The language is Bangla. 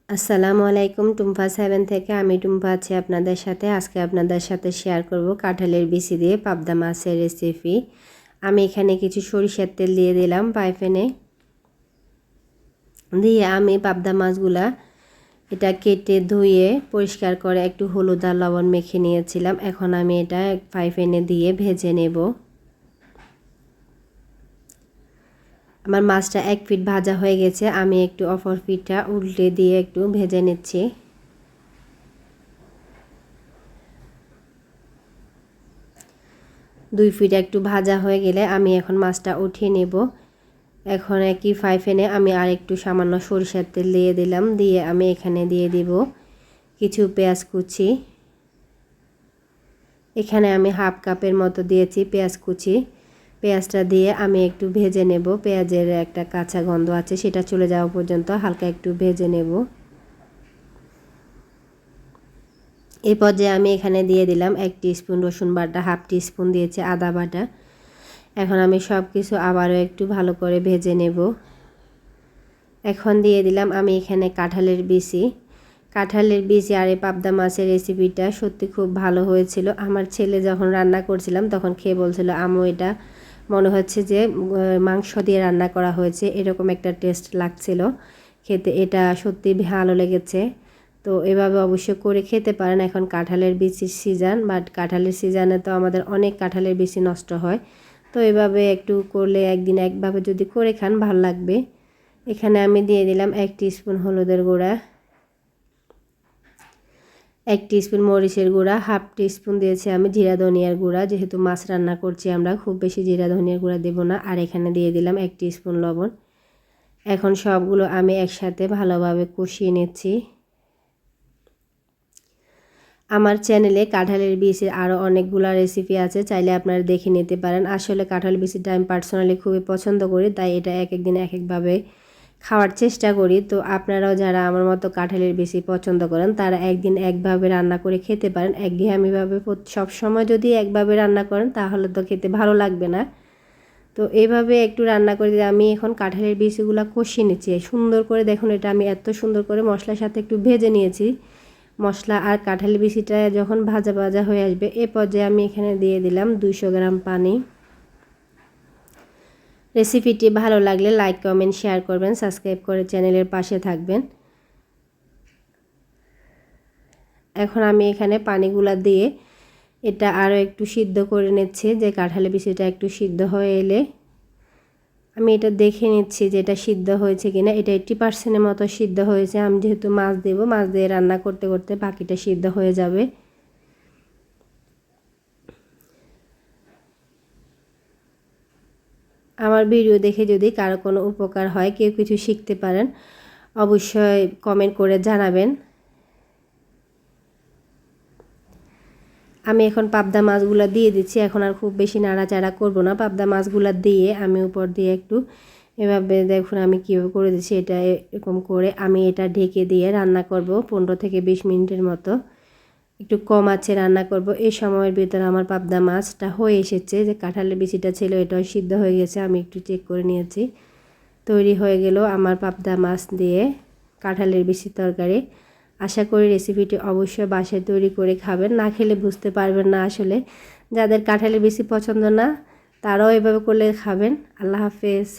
আসসালামু আলাইকুম। টুম্পা 7 থেকে আমি টুম্পা আছি আপনাদের সাথে। আজকে আপনাদের সাথে শেয়ার করব কাঁঠালের বিচি দিয়ে পাবদা মাছের রেসিপি। আমি এখানে কিছু সরিষার তেল দিয়ে দিলাম ফ্রাই প্যানে, দিয়ে আমি পাবদা মাছগুলা এটা কেটে ধুয়ে পরিষ্কার করে একটু হলুদ আর লবণ মেখে নিয়েছিলাম। এখন আমি এটা ফ্রাই প্যানে দিয়ে ভেজে নেব। আমার মাছটা 1 পিঠ ভাজা হয়ে গেছে, আমি একটু অপর পিঠটা উল্টে দিয়ে একটু ভেজে নিচ্ছি। দুই পিঠ একটু ভাজা হয়ে গেলে আমি এখন মাছটা উঠিয়ে নেব। এখন একই ফ্রাই প্যানে আমি আর একটু সামান্য সরিষার তেল দিয়ে দিলাম, দিয়ে আমি এখানে দিয়ে দিব কিছু পেঁয়াজ কুচি। এখানে আমি হাফ কাপের মতো দিয়েছি পেঁয়াজ কুচি। পেঁয়াজটা দিয়ে আমি একটু ভেজে নেব। পেঁয়াজের একটা কাঁচা গন্ধ আছে, সেটা চলে যাওয়া পর্যন্ত হালকা একটু ভেজে নেব। এই পর্যায়ে আমি এখানে দিয়ে দিলাম 1 টিস্পুন রসুন বাটা, হাফ টিস্পুন দিয়েছি আদা বাটা। এখন আমি সব কিছু আবারও একটু ভালো করে ভেজে নেব। এখন দিয়ে দিলাম আমি এখানে কাঁঠালের বিচি। কাঁঠালের বিচি আর এই পাবদা মাছের রেসিপিটা সত্যি খুব ভালো হয়েছিল। আমার ছেলে যখন রান্না করছিলাম তখন খেয়ে বলছিল, আম্মু এটা মনে হচ্ছে যে মাংস দিয়ে রান্না করা হয়েছে, এরকম একটা টেস্ট লাগছিল খেতে। এটা সত্যি ভালো লেগেছে। তো এভাবে অবশ্যই করে খেতে পারেন। এখন কাঁঠালের বিচির সিজন, বাট কাঁঠালের সিজনে তো আমাদের অনেক কাঁঠালের বিচি নষ্ট হয়। তো এভাবে একটু করলে একদিন একভাবে যদি করে খান ভালো লাগবে। এখানে আমি দিয়ে দিলাম 1 টিস্পুন হলুদের গুঁড়া, 1 টিস্পুন মরিচের গুঁড়া, হাফ টিস্পুন দিয়েছি আমি জিরা ধনিয়ার গুঁড়া। যেহেতু মাছ রান্না করছি আমরা, খুব বেশি জিরা ধনিয়ার গুঁড়া দেব না। আর এখানে দিয়ে দিলাম 1 টিস্পুন লবণ। এখন সবগুলো আমি একসাথে ভালোভাবে কষিয়ে নিচ্ছি। আমার চ্যানেলে কাঁঠালের বিচির আরও অনেকগুলো রেসিপি আছে, চাইলে আপনারা দেখে নিতে পারেন। আসলে কাঁঠাল বিচিটা আমি পার্সোনালি খুবই পছন্দ করি, তাই এটা এক একদিন এক একভাবে খাওয়ার চেষ্টা করি। তো আপনারাও যারা আমার মতো কাঁঠালের বিচি পছন্দ করেন তারা একদিন একভাবে রান্না করে খেতে পারেন। একঘেয়েমিভাবে সবসময় যদি একভাবে রান্না করেন তাহলে তো খেতে ভালো লাগবে না। তো এইভাবে একটু রান্না করে আমি এখন কাঁঠালের বিচিগুলো কষিয়ে নিচ্ছি সুন্দর করে। দেখুন এটা আমি এত সুন্দর করে মশলার সাথে একটু ভেজে নিয়েছি। মশলা আর কাঁঠালের বিচিটা যখন ভাজা ভাজা হয়ে আসবে এ পর্যায়ে আমি এখানে দিয়ে দিলাম 200 গ্রাম পানি। রেসিপিটি ভালো লাগলে লাইক কমেন্ট শেয়ার করবেন, সাবস্ক্রাইব করে চ্যানেলের পাশে থাকবেন। এখন আমি এখানে পানিগুলা দিয়ে এটা আরও একটু সিদ্ধ করে নিচ্ছি, যে কাঁঠালের বিচিটা একটু সিদ্ধ হয়ে এলে আমি এটা দেখে নিচ্ছি যে এটা সিদ্ধ হয়েছে কিনা। এটা 80% মতো সিদ্ধ হয়েছে। আমি যেহেতু মাছ দেব, মাছ দিয়ে রান্না করতে করতে বাকিটা সিদ্ধ হয়ে যাবে। আমার ভিডিও দেখে যদি কারো কোনো উপকার হয়, কেউ কিছু শিখতে পারেন, অবশ্যই কমেন্ট করে জানাবেন। আমি এখন পাবদা মাছগুলো দিয়ে দিচ্ছি। এখন আর খুব বেশি নাড়াচাড়া করব না। পাবদা মাছগুলো দিয়ে আমি উপর দিয়ে একটু এভাবে দেখুন আমি কীভাবে করে দিচ্ছি। এটা এরকম করে আমি এটা ঢেকে দিয়ে রান্না করব 15 থেকে 20 মিনিটের মতো। একটু কম আঁচে রান্না করব। এই সময়ের ভিতরে আমার পাবদা মাছটা হয়ে এসেছে। যে কাঁঠালের বিচিটা ছিল এটাও সিদ্ধ হয়ে গেছে, আমি একটু চেক করে নিয়েছি। তৈরি হয়ে গেল আমার পাবদা মাছ দিয়ে কাঁঠালের বিচির তরকারি। আশা করি রেসিপিটি অবশ্যই বাসায় তৈরি করে খাবেন। না খেলে বুঝতে পারবেন না আসলে। যাদের কাঁঠালের বিচি পছন্দ না তারাও এভাবে করলে খাবেন। আল্লাহ হাফেজ।